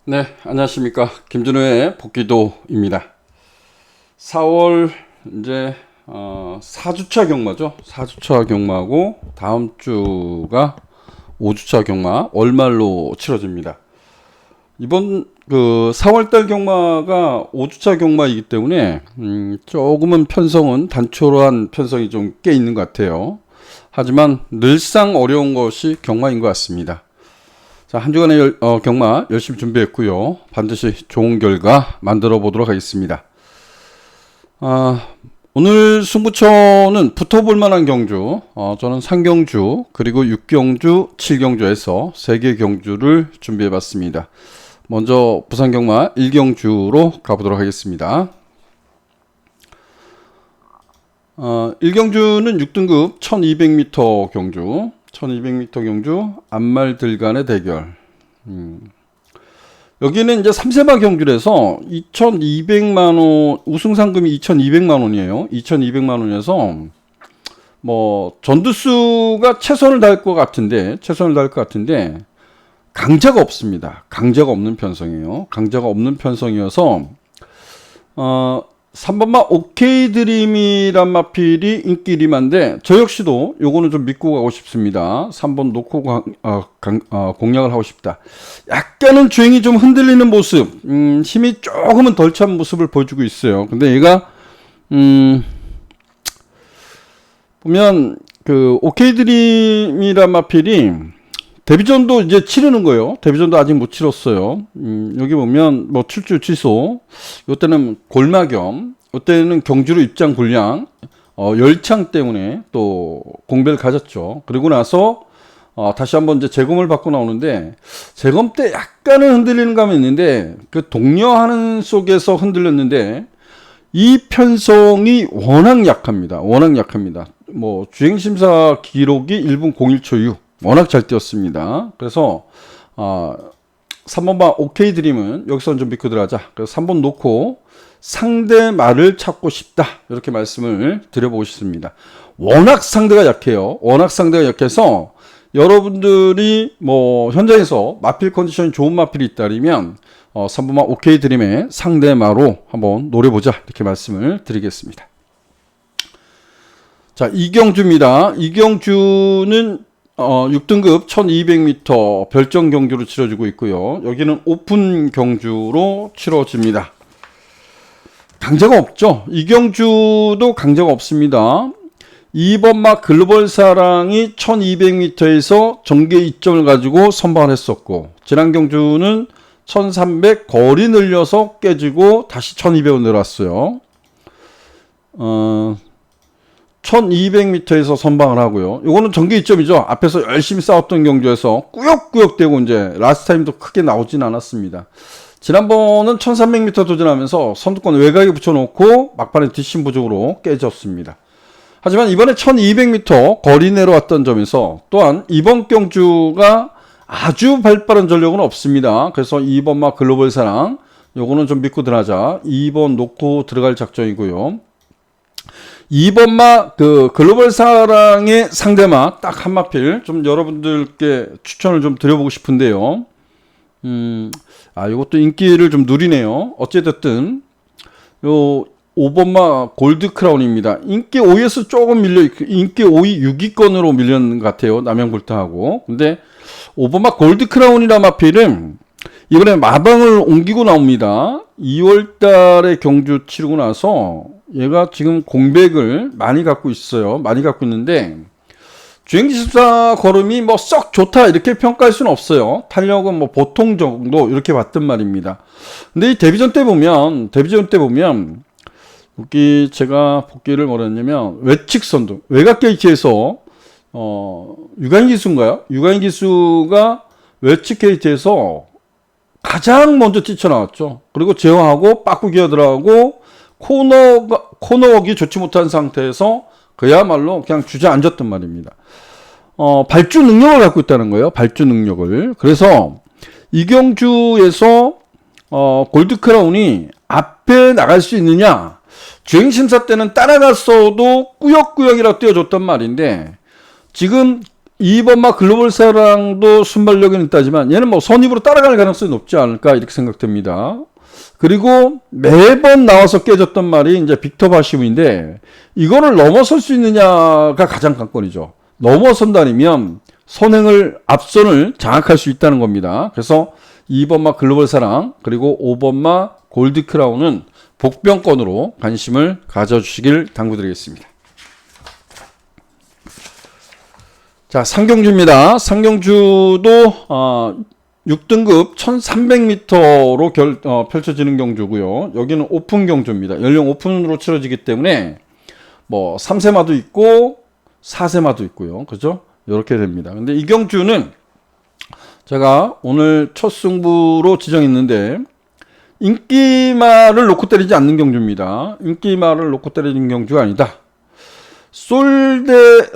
네, 안녕하십니까. 김준호의 복귀도입니다. 4월 이제 4주차 경마죠. 4주차 경마하고 다음 주가 5주차 경마 월말로 치러집니다. 이번 그 4월달 경마가 5주차 경마이기 때문에 조금은 편성은 단촐한 편성이 좀 꽤 있는 것 같아요. 하지만 늘상 어려운 것이 경마인 것 같습니다. 자, 한 주간의 경마 열심히 준비했고요. 반드시 좋은 결과 만들어 보도록 하겠습니다. 오늘 승부처는 붙어볼 만한 경주, 저는 상경주, 그리고 6경주, 7경주에서 3개 경주를 준비해 봤습니다. 먼저 부산경마 1경주로 가보도록 하겠습니다. 1경주는 6등급 1200m 경주, 1200m 경주 앞말들 간의 대결. 여기는 이제 3세마 경주라서 2200만원, 우승 상금이 2200만원이에요. 2200만원이어서 뭐 전두수가 최선을 다할 것 같은데 강자가 없습니다. 강자가 없는 편성이에요. 강자가 없는 편성이어서 3번마 오케이 드림이란 마필이 인기 리만데 저 역시도 요거는 좀 믿고 가고 싶습니다. 3번 놓고 공략을 하고 싶다. 약간은 주행이 좀 흔들리는 모습, 힘이 조금은 덜 찬 모습을 보여주고 있어요. 근데 얘가 보면 그 오케이 드림이란 마필이 데뷔전도 이제 치르는 거예요. 데뷔전도 아직 못 치렀어요. 여기 보면 뭐 출주 취소, 요때는 골마겸, 요때는 경주로 입장 불량, 열창 때문에 또 공배를 가졌죠. 그리고 나서 다시 한번 이제 재검을 받고 나오는데 재검 때 약간은 흔들리는 감이 있는데 그 독려하는 속에서 흔들렸는데 이 편성이 워낙 약합니다. 뭐 주행심사 기록이 1분 01초 6. 워낙 잘 뛰었습니다. 그래서 3번마 오케이 드림은 여기서 좀 믿고 들어가자. 그래서 3번 놓고 상대 말을 찾고 싶다. 이렇게 말씀을 드려보고 싶습니다. 워낙 상대가 약해서 여러분들이 뭐 현장에서 마필 컨디션이 좋은 마필이 있다면 3번마 오케이 드림의 상대 마로 한번 노려보자. 이렇게 말씀을 드리겠습니다. 자, 이경주입니다. 이경주는 6등급 1200m 별정 경주로 치러지고 있고요. 여기는 오픈 경주로 치러집니다. 강자가 없죠. 이 경주도 강자가 없습니다. 2번마 글로벌 사랑이 1200m에서 정계 2점을 가지고 선방을 했었고, 지난 경주는 1300 거리 늘려서 깨지고 다시 1200원 내려왔어요. 1200m에서 선방을 하고요. 요거는 정계 2점이죠. 앞에서 열심히 싸웠던 경주에서 꾸역꾸역 되고 이제 라스트 타임도 크게 나오진 않았습니다. 지난번은 1300m 도전하면서 선두권 외곽에 붙여놓고 막판에 뒷심 부족으로 깨졌습니다. 하지만 이번에 1200m 거리 내려왔던 점에서 또한 이번 경주가 아주 발빠른 전력은 없습니다. 그래서 2번마 글로벌 사랑 요거는 좀 믿고 들어가자. 2번 놓고 들어갈 작전이고요. 2번마 그 글로벌 사랑의 상대마 딱 한 마필 좀 여러분들께 추천을 좀 드려보고 싶은데요. 이것도 인기를 좀 누리네요. 어찌됐든 요 5번마 골드 크라운입니다. 인기 5위에서 조금 밀려 인기 5위 6위권으로 밀렸는 것 같아요. 남양불타하고. 근데 5번마 골드 크라운이라 마필은 이번에 마방을 옮기고 나옵니다. 2월 달에 경주 치르고 나서 얘가 지금 공백을 많이 갖고 있어요. 많이 갖고 있는데 주행기습사 걸음이 뭐 썩 좋다 이렇게 평가할 수는 없어요. 탄력은 뭐 보통 정도 이렇게 봤단 말입니다. 근데 이 데뷔전 때 보면 여기 제가 복귀를 뭐랬냐면 외측 선두 외곽 게이트에서 유관기수인가요? 유관기수가 외측 게이트에서 가장 먼저 뛰쳐나왔죠. 그리고 제어하고 빠꾸 기어 들어가고 코너웍이 좋지 못한 상태에서 그야말로 그냥 주저앉았단 말입니다. 발주 능력을 갖고 있다는 거예요. 발주 능력을. 그래서 이경주에서 골드 크라운이 앞에 나갈 수 있느냐? 주행심사 때는 따라갔어도 꾸역꾸역이라고 뛰어줬단 말인데 지금 2번마 글로벌사랑도 순발력은 있다지만 얘는 뭐 선입으로 따라갈 가능성이 높지 않을까 이렇게 생각됩니다. 그리고 매번 나와서 깨졌던 말이 이제 빅터 바시움인데 이거를 넘어설 수 있느냐가 가장 관건이죠. 넘어선다면 선행을 앞선을 장악할 수 있다는 겁니다. 그래서 2번마 글로벌사랑 그리고 5번마 골드크라운은 복병권으로 관심을 가져주시길 당부드리겠습니다. 자, 상경주입니다. 상경주도 6등급 1300m로 펼쳐지는 경주고요. 여기는 오픈 경주입니다. 연령 오픈으로 치러지기 때문에 뭐 3세마도 있고 4세마도 있고요. 그죠? 이렇게 됩니다. 근데 이 경주는 제가 오늘 첫 승부로 지정했는데 인기말을 놓고 때리지 않는 경주입니다. 인기말을 놓고 때리는 경주가 아니다. 솔레라드.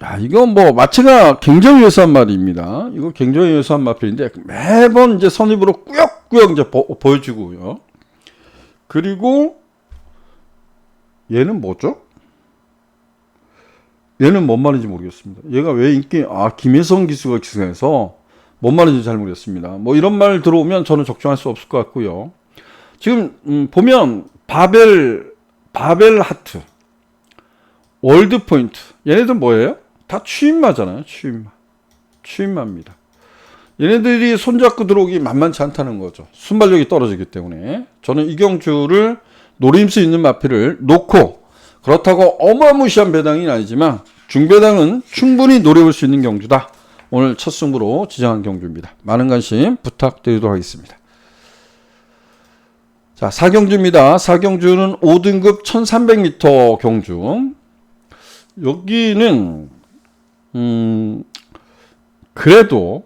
야, 이거 뭐 마체가 굉장히 유사한 말입니다. 이거 굉장히 유사한 마필인데 매번 이제 선입으로 꾸역꾸역 이제 보여주고요. 그리고 얘는 뭐죠? 얘는 뭔 말인지 모르겠습니다. 얘가 왜 김혜성 기수가 기승해서 뭔 말인지 잘 모르겠습니다. 뭐 이런 말 들어오면 저는 적중할 수 없을 것 같고요. 지금 보면 바벨 하트, 월드 포인트 얘네들 뭐예요? 다 취임마잖아요. 취임마입니다. 얘네들이 손잡고 들어오기 만만치 않다는 거죠. 순발력이 떨어지기 때문에 저는 이 경주를 노림수 있는 마필을 놓고 그렇다고 어마무시한 배당이 아니지만 중배당은 충분히 노려볼 수 있는 경주다. 오늘 첫 승부로 지정한 경주입니다. 많은 관심 부탁드리도록 하겠습니다. 자, 4경주입니다. 4경주는 5등급 1300m 경주. 여기는 그래도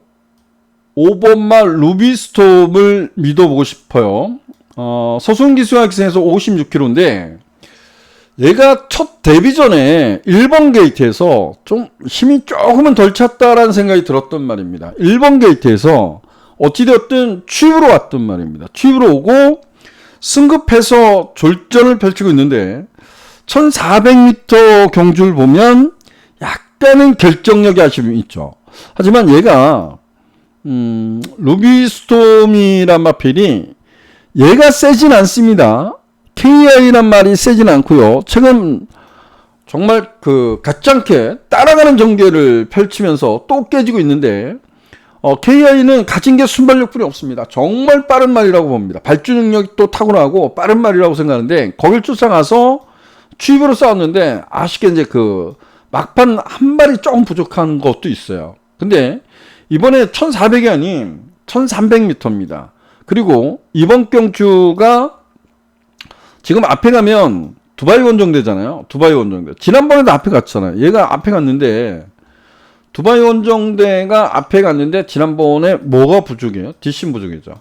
5번마 루비스톰을 믿어보고 싶어요. 서순기수가 기승해서 56kg인데 얘가 첫 데뷔 전에 1번 게이트에서 좀 힘이 조금은 덜 찼다라는 생각이 들었던 말입니다. 1번 게이트에서 어찌되었든 취입으로 왔던 말입니다. 취입으로 오고 승급해서 졸전을 펼치고 있는데 1400m 경주를 보면 약간은 결정력이 아쉬움이 있죠. 하지만 얘가 루비스톰이란 마필이 얘가 세진 않습니다. KI란 말이 세진 않고요. 최근 정말 가짜않게 따라가는 전개를 펼치면서 또 깨지고 있는데 KI는 가진 게 순발력뿐이 없습니다. 정말 빠른 말이라고 봅니다. 발주 능력이 또 탁월하고 빠른 말이라고 생각하는데 거길 쫓아가서 취입으로 싸웠는데 아쉽게 이제 막판 한 발이 조금 부족한 것도 있어요. 근데 이번에 1400이 아닌 1300m입니다. 그리고 이번 경주가 지금 앞에 가면 두바이 원정대잖아요. 두바이 원정대. 지난번에도 앞에 갔잖아요. 얘가 앞에 갔는데 두바이 원정대가 앞에 갔는데 지난번에 뭐가 부족해요? 뒷심 부족이죠.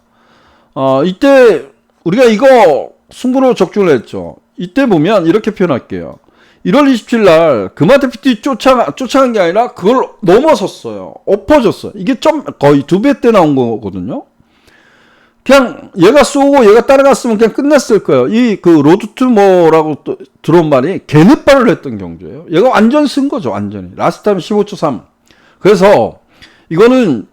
이때 우리가 이거 승부로 적중을 했죠. 이때 보면 이렇게 표현할게요. 1월 27일 날 금화대피티 쫓아간 게 아니라 그걸 넘어섰어요. 엎어졌어요. 이게 좀 거의 2배 때 나온 거거든요. 그냥 얘가 쏘고 얘가 따라갔으면 그냥 끝났을 거예요. 로드 투 모라고 또 들어온 말이 개늦발을 했던 경주예요. 얘가 완전 쓴 거죠. 완전히. 라스트 타임 15초 3. 그래서 이거는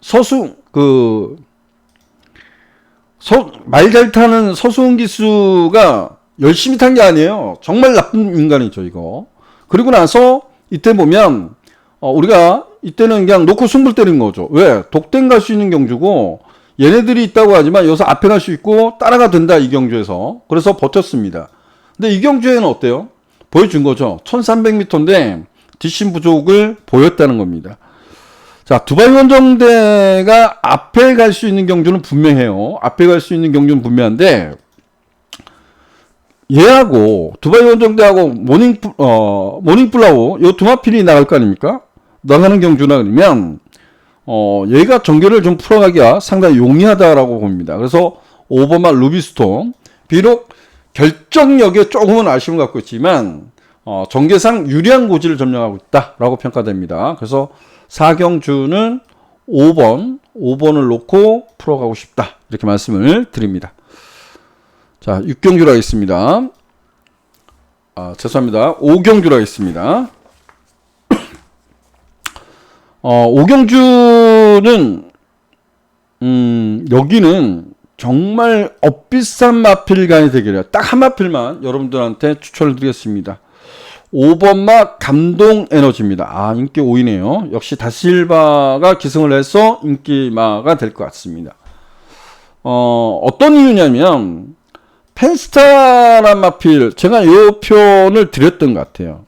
말 잘 타는 서수은 기수가 열심히 탄 게 아니에요. 정말 나쁜 인간이죠, 이거. 그리고 나서 이때 보면 우리가 이때는 그냥 놓고 승부를 때린 거죠. 왜? 독땡 갈 수 있는 경주고 얘네들이 있다고 하지만 여기서 앞에 갈 수 있고 따라가 된다, 이 경주에서. 그래서 버텼습니다. 근데 이 경주에는 어때요? 보여준 거죠. 1300m인데 뒷심 부족을 보였다는 겁니다. 자, 두바이 원정대가 앞에 갈 수 있는 경주는 분명해요. 앞에 갈 수 있는 경주는 분명한데 얘하고 두바이 원정대하고 모닝플라워 요 두 마필이 나갈 거 아닙니까? 나가는 경주나 그러면 얘가 전개를 좀 풀어가기가 상당히 용이하다라고 봅니다. 그래서 5번마 루비스톤 비록 결정력에 조금은 아쉬움을 갖고 있지만 전개상 유리한 고지를 점령하고 있다라고 평가됩니다. 그래서 4경주는 5번을 놓고 풀어가고 싶다 이렇게 말씀을 드립니다. 자, 6경주로 하겠습니다. 죄송합니다. 5경주로 하겠습니다. 오경주는 여기는 정말 엇비싼 마필 간의 대결이야. 딱 한 마필만 여러분들한테 추천을 드리겠습니다. 5번마 감동에너지입니다. 아, 인기 5위네요. 역시 다실바가 기승을 해서 인기마가 될 것 같습니다. 어떤 이유냐면 펜스타란 마필, 제가 이 표현을 드렸던 것 같아요.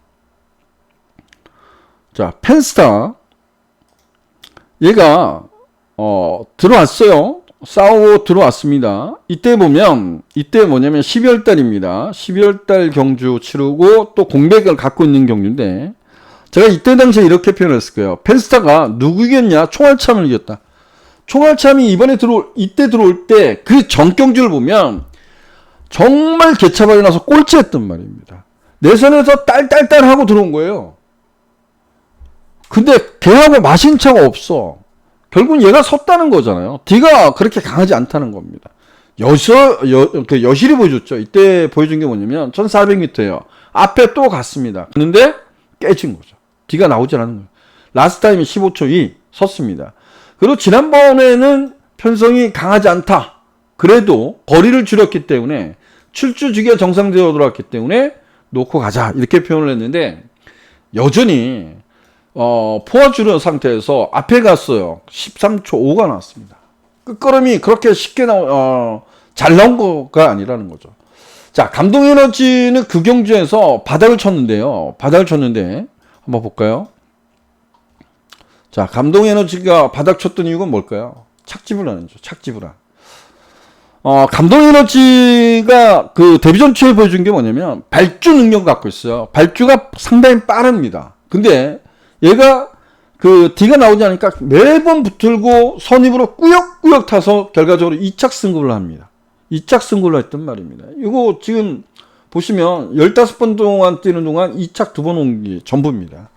자, 펜스타 얘가 들어왔어요. 싸우고 들어왔습니다. 이때 보면 이때 뭐냐면 12월 달입니다. 12월 달 경주 치르고 또 공백을 갖고 있는 경주인데, 제가 이때 당시에 이렇게 표현했을 거예요. 펜스타가 누구 이겼냐? 총알참을 이겼다. 총알참이 이때 들어올 때 그 전 경주를 보면 정말 개차반이 나서 꼴찌했단 말입니다. 내선에서 딸딸딸 하고 들어온 거예요. 근데 걔하고 마신 차가 없어. 결국은 얘가 섰다는 거잖아요. D가 그렇게 강하지 않다는 겁니다. 여실히 보여줬죠. 이때 보여준 게 뭐냐면 1400m예요. 앞에 또 갔습니다. 그런데 깨진 거죠. D가 나오지 않는 거예요. 라스트 타임이 15초 2 섰습니다. 그리고 지난번에는 편성이 강하지 않다. 그래도 거리를 줄였기 때문에 출주 주기가 정상되어 들어왔기 때문에 놓고 가자. 이렇게 표현을 했는데, 여전히 포화 줄은 상태에서 앞에 갔어요. 13초 5가 나왔습니다. 끝걸음이 그렇게 쉽게 잘 나온 거가 아니라는 거죠. 자, 감동에너지는 그 경주에서 바닥을 쳤는데요. 바닥을 쳤는데 한번 볼까요? 자, 감동에너지가 바닥 쳤던 이유가 뭘까요? 착지불안이죠. 착지불안. 감동에너지가 그 데뷔 전투에 보여준 게 뭐냐면 발주 능력을 갖고 있어요. 발주가 상당히 빠릅니다. 근데 얘가 그 D가 나오지 않으니까 매번 붙들고 선입으로 꾸역꾸역 타서 결과적으로 2착 승급을 합니다. 2착 승급을 했단 말입니다. 이거 지금 보시면 15번 동안 뛰는 동안 2착 2번 온 게 전부입니다.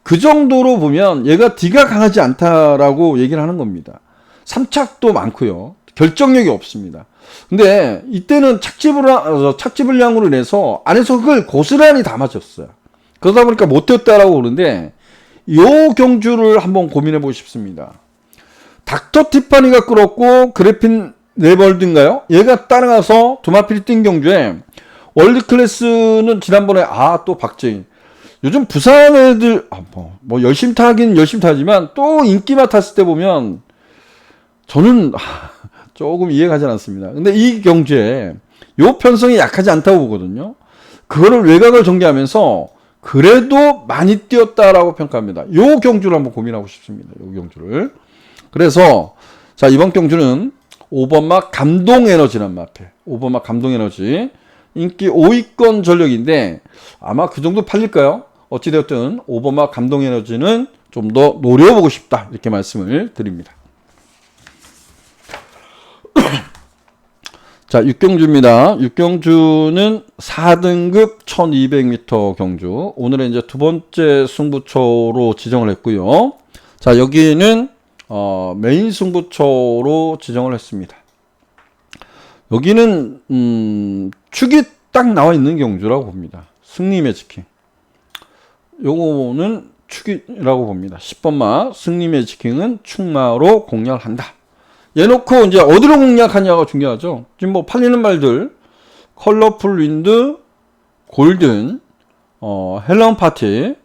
그 정도로 보면 얘가 D가 강하지 않다라고 얘기를 하는 겁니다. 3착도 많고요. 결정력이 없습니다. 근데 이때는 착지불량으로 인해서 안에서 흙을 고스란히 담아줬어요. 그러다 보니까 못 뛰었다라고 그러는데, 요 경주를 한번 고민해 보고 싶습니다. 닥터 티파니가 끌었고 그래핀 네벌드인가요? 얘가 따라가서 두마필이 뛴 경주에 월드 클래스는 지난번에 또 박재인. 요즘 부산 애들 뭐 열심히 타긴 열심히 타지만 또 인기만 탔을 때 보면 저는 조금 이해가지 않습니다. 근데 이 경주에 요 편성이 약하지 않다고 보거든요. 그거를 외곽을 전개하면서 그래도 많이 뛰었다라고 평가합니다. 요 경주를 한번 고민하고 싶습니다. 요 경주를. 그래서 자, 이번 경주는 5번마 감동에너지란 마필. 5번마 감동에너지. 인기 5위권 전력인데 아마 그 정도 팔릴까요? 어찌되었든 5번마 감동에너지는 좀 더 노려보고 싶다. 이렇게 말씀을 드립니다. 자, 6경주입니다. 6경주는 4등급 1200m 경주. 오늘은 이제 두 번째 승부처로 지정을 했고요. 자, 여기는 메인 승부처로 지정을 했습니다. 여기는 축이 딱 나와 있는 경주라고 봅니다. 승리 매치킹. 요거는 축이라고 봅니다. 10번마 승리 매치킹은 축마로 공략한다. 얘놓고 이제 어디로 공략하냐가 중요하죠. 지금 뭐 팔리는 말들, 컬러풀 윈드, 골든, 헬런 파티,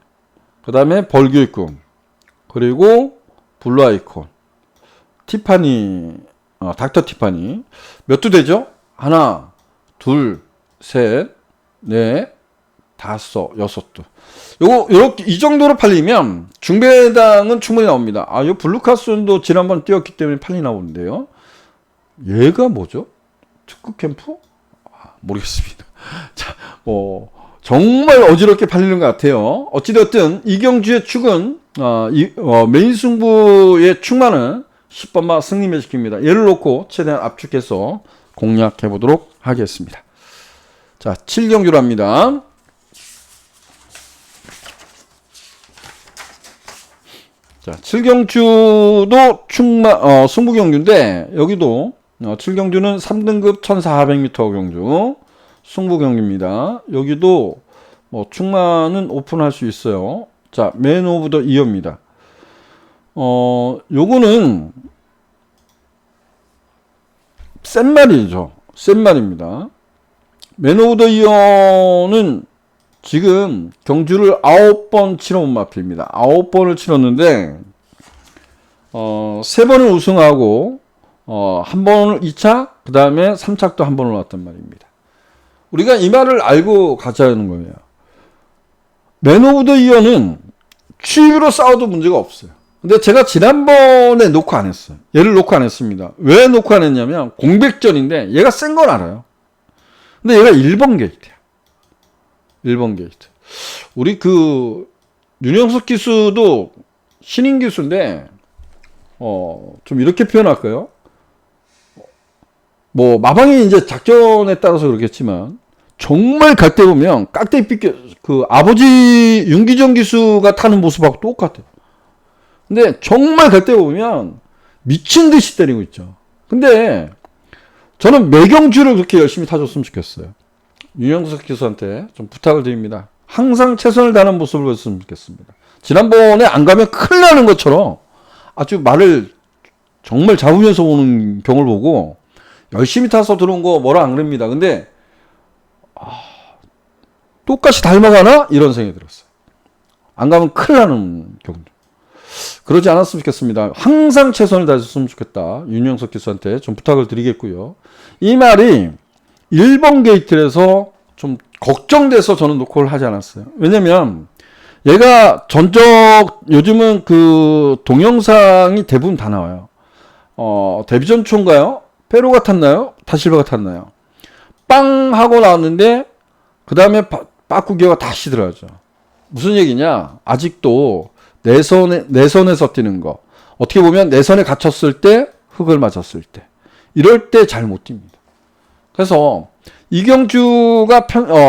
그 다음에 벌교의 꿈, 그리고 블루 아이콘, 티파니, 닥터 티파니. 몇 두 되죠? 하나, 둘, 셋, 넷, 다섯, 여섯 두. 요렇게, 이 정도로 팔리면 중배당은 충분히 나옵니다. 요 블루카슨도 지난번 뛰었기 때문에 팔리 나오는데요. 얘가 뭐죠? 특급 캠프? 모르겠습니다. 자, 정말 어지럽게 팔리는 것 같아요. 어찌되었든 이경주의 축은, 메인 승부의 축만은 10번마 승리 매직입니다. 얘를 놓고 최대한 압축해서 공략해 보도록 하겠습니다. 자, 7경주로 합니다. 자, 7경주도 승부 경주인데, 여기도 7경주는 3등급 1400m 경주 승부 경기입니다. 여기도 축마는 오픈할 수 있어요. 자, 맨 오브 더 이어입니다. 요거는 센 말이죠. 센 말입니다. 맨 오브 더 이어는 지금 경주를 9번 치러온 마필입니다. 9번을 치렀는데 3번을 우승하고 한 번을 2차, 그 다음에 3착도 한 번을 왔단 말입니다. 우리가 이 말을 알고 가자는 거예요. 맨 오브 더 이어는 추입으로 싸워도 문제가 없어요. 근데 제가 지난번에 녹화 안 했어요. 얘를 녹화 안 했습니다. 왜 녹화 안 했냐면 공백전인데 얘가 센 건 알아요. 근데 얘가 1번 게이트야. 1번 게이트. 우리 윤영석 기수도 신인 기수인데 좀 이렇게 표현할까요? 뭐 마방이 이제 작전에 따라서 그렇겠지만 정말 갈 때 보면 깍대기 삐껴 아버지 윤기정 기수가 타는 모습하고 똑같아요. 근데 정말 갈 때 보면 미친 듯이 때리고 있죠. 근데 저는 매경주를 그렇게 열심히 타줬으면 좋겠어요. 윤영석 기수한테 좀 부탁을 드립니다. 항상 최선을 다하는 모습을 보였으면 좋겠습니다. 지난번에 안 가면 큰일 나는 것처럼 아주 말을 정말 잡으면서 오는 경을 보고 열심히 타서 들어온 거 뭐라 안 그럽니다. 근데 똑같이 닮아가나? 이런 생각이 들었어요. 안 가면 큰일 나는 경주. 그러지 않았으면 좋겠습니다. 항상 최선을 다했으면 좋겠다. 윤영석 기수한테 좀 부탁을 드리겠고요. 이 말이 1번 게이트에서 좀 걱정돼서 저는 녹화를 하지 않았어요. 왜냐면 얘가 요즘은 동영상이 대부분 다 나와요. 데비전 초인가요? 페로가 탔나요? 다실바가 탔나요? 빵 하고 나왔는데 그 다음에 빠꾸기어가 다시 들어가죠. 무슨 얘기냐? 아직도 내선에서 뛰는 거. 어떻게 보면 내선에 갇혔을 때, 흙을 맞았을 때. 이럴 때 잘 못 뜁니다. 그래서 이경주가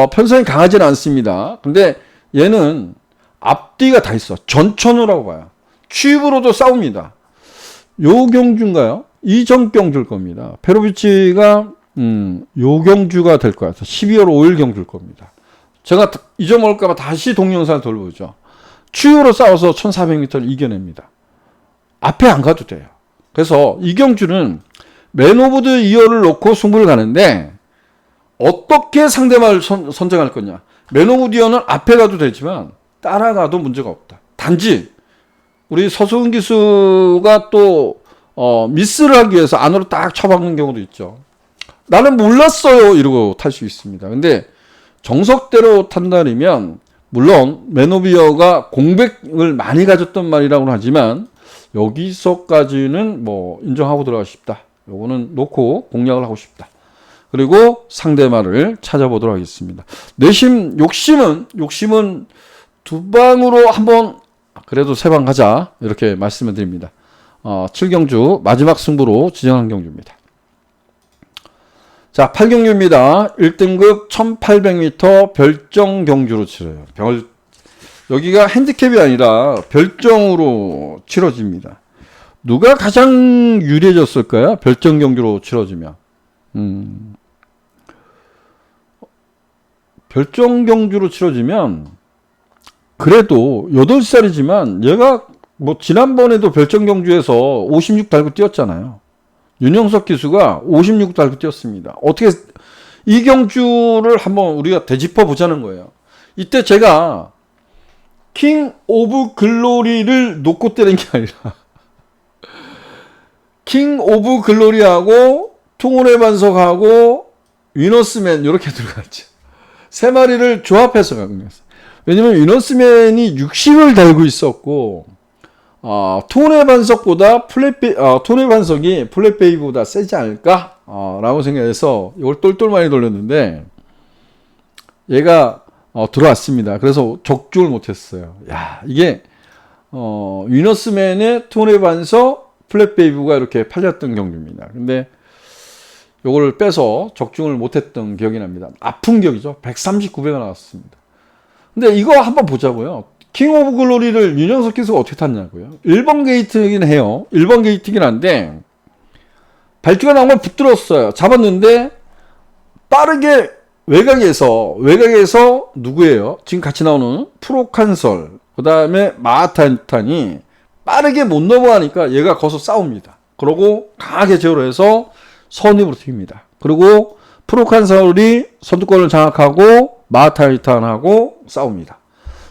편성이 강하지는 않습니다. 근데 얘는 앞뒤가 다 있어. 전천후라고 봐요. 취입으로도 싸웁니다. 요 경주인가요? 이전 경주일 겁니다. 페로비치가 요 경주가 될 것 같아요. 12월 5일 경주일 겁니다. 제가 잊어먹을까봐 다시 동영상을 돌보죠. 추유로 싸워서 1400m를 이겨냅니다. 앞에 안 가도 돼요. 그래서 이경주는 맨 오브 더 이어를 놓고 승부를 가는데 어떻게 상대방을 선정할 거냐. 맨 오브 더 이어는 앞에 가도 되지만 따라가도 문제가 없다. 단지 우리 서수은 기수가 또 미스를 하기 위해서 안으로 딱 쳐박는 경우도 있죠. 나는 몰랐어요 이러고 탈 수 있습니다. 근데 정석대로 탄다면 물론 맨 오브 더 이어가 공백을 많이 가졌던 말이라고는 하지만 여기서까지는 뭐 인정하고 들어가고 싶다. 요거는 놓고 공략을 하고 싶다. 그리고 상대말을 찾아보도록 하겠습니다. 욕심은 두 방으로 한번 그래도 세 방 가자 이렇게 말씀을 드립니다. 7경주 마지막 승부로 지정한 경주입니다. 자, 8경주입니다. 1등급 1800m 별정 경주로 치러요. 여기가 핸디캡이 아니라 별정으로 치러집니다. 누가 가장 유리해졌을까요? 별정 경주로 치러지면. 별정 경주로 치러지면 그래도 8살이지만 얘가 뭐 지난번에도 별정 경주에서 56 달고 뛰었잖아요. 윤영석 기수가 56 달고 뛰었습니다. 어떻게 이 경주를 한번 우리가 되짚어 보자는 거예요. 이때 제가 킹 오브 글로리를 놓고 때린 게 아니라 킹 오브 글로리하고 통혼의 반석하고 위너스맨 이렇게 들어갔죠. 세 마리를 조합해서 강력했어요. 왜냐면 위너스맨이 60을 달고 있었고 통혼의 반석보다 통혼의 반석이 플랫베이보다 세지 않을까? 라고 생각해서 이걸 똘똘 많이 돌렸는데 얘가 들어왔습니다. 그래서 적중을 못했어요. 야, 이게 위너스맨의 통혼의 반석 플랫베이브가 이렇게 팔렸던 경주입니다. 근데 요거를 빼서 적중을 못했던 기억이 납니다. 아픈 기억이죠. 139배가 나왔습니다. 근데 이거 한번 보자고요. 킹 오브 글로리를 윤영석 기수가 어떻게 탔냐고요. 1번 게이트이긴 해요. 1번 게이트이긴 한데 발주가 나온 걸 붙들었어요. 잡았는데 빠르게 외곽에서 누구예요? 지금 같이 나오는 프로칸설 그 다음에 마하탄탄이 빠르게 못 넘어가니까 얘가 거기서 싸웁니다. 그러고 강하게 제어해서 선입으로 튑니다. 그리고 프로칸사울이 선두권을 장악하고 마하타이탄하고 싸웁니다.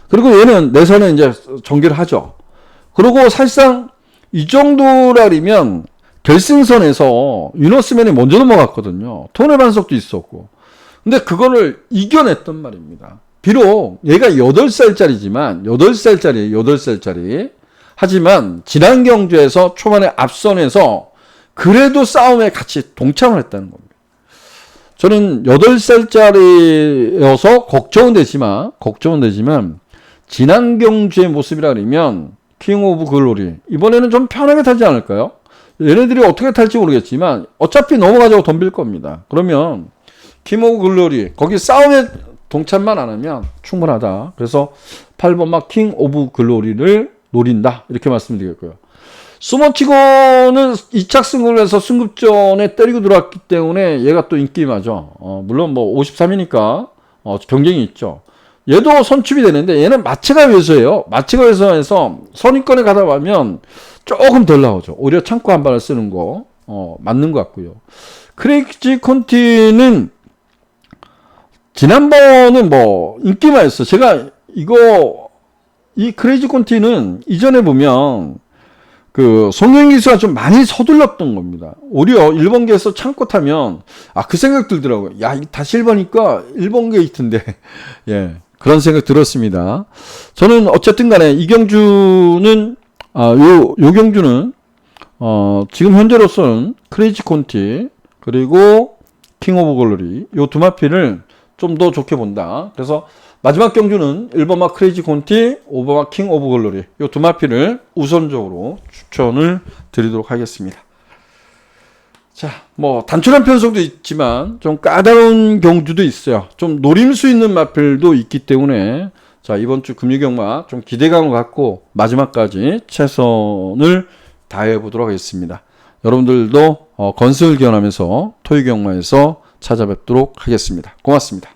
그리고 얘는 내선에 이제 전개를 하죠. 그리고 사실상 이 정도라면 결승선에서 유너스맨이 먼저 넘어갔거든요. 톤의 반석도 있었고. 근데 그거를 이겨냈단 말입니다. 비록 얘가 8살짜리지만 8살짜리 하지만 지난 경주에서 초반에 앞선에서 그래도 싸움에 같이 동참을 했다는 겁니다. 저는 8살짜리여서 걱정은 되지만 지난 경주의 모습이라 그러면 킹 오브 글로리 이번에는 좀 편하게 타지 않을까요? 얘네들이 어떻게 탈지 모르겠지만 어차피 넘어가자고 덤빌 겁니다. 그러면 킹 오브 글로리 거기 싸움에 동참만 안 하면 충분하다. 그래서 8번 막 킹 오브 글로리를 노린다. 이렇게 말씀드리겠고요. 수머치고는 2착 승을 해서 승급전에 때리고 들어왔기 때문에 얘가 또 인기마죠. 물론 뭐 53이니까 경쟁이 있죠. 얘도 선출이 되는데 얘는 마체가 외서예요. 마체가 외서에서 선입권에 가다 보면 조금 덜 나오죠. 오히려 창고 한 발을 쓰는 거 맞는 것 같고요. 크레이지 콘티는 지난번은 뭐 인기마였어. 제가 이 크레이지 콘티는 이전에 보면 그 송영기수가 좀 많이 서둘렀던 겁니다. 오히려 1번계에서 창고 타면 그 생각 들더라고요. 야, 다시 1번이니까 1번 게이트인데 예, 그런 생각 들었습니다. 저는 어쨌든 간에 이 경주는 요 경주는 지금 현재로서는 크레이지 콘티 그리고 킹 오브 글로리 요 두 마피를 좀 더 좋게 본다. 그래서 마지막 경주는 1번마 크레이지 콘티, 5번마 킹 오브 글로리 이 두 마피를 우선적으로 추천을 드리도록 하겠습니다. 자, 뭐 단촐한 편성도 있지만 좀 까다로운 경주도 있어요. 좀 노릴 수 있는 마필도 있기 때문에 자, 이번 주 금유경마 좀 기대감을 갖고 마지막까지 최선을 다해 보도록 하겠습니다. 여러분들도 건승을 기원하면서 토요경마에서 찾아뵙도록 하겠습니다. 고맙습니다.